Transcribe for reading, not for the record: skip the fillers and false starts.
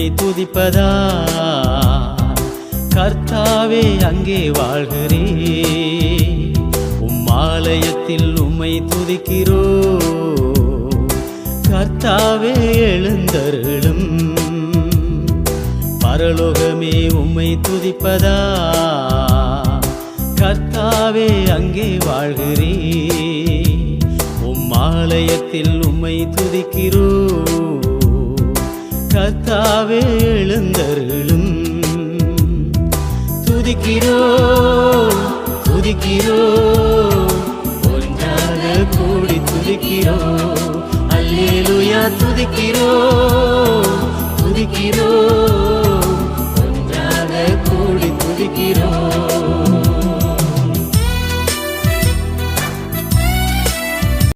உம்மை துதிப்பதா கர்த்தாவே அங்கே வாழ்கிறே ஆலயத்தில் உம்மை துதிக்கிறோ கர்த்தாவே எழுந்தருளும் பரலோகமே உம்மை துதிப்பதா கர்த்தாவே அங்கே வாழ்கிறே ஆலயத்தில் உம்மை துதிக்கிறோ கர்த்தாவே எழுந்தருளும் துதிக்கிறோ துதிக்கிறோ ஒன்றாக கூடி துதிக்கிறோ அல்லேலூயா துதிக்கிறோ துதிக்கிறோ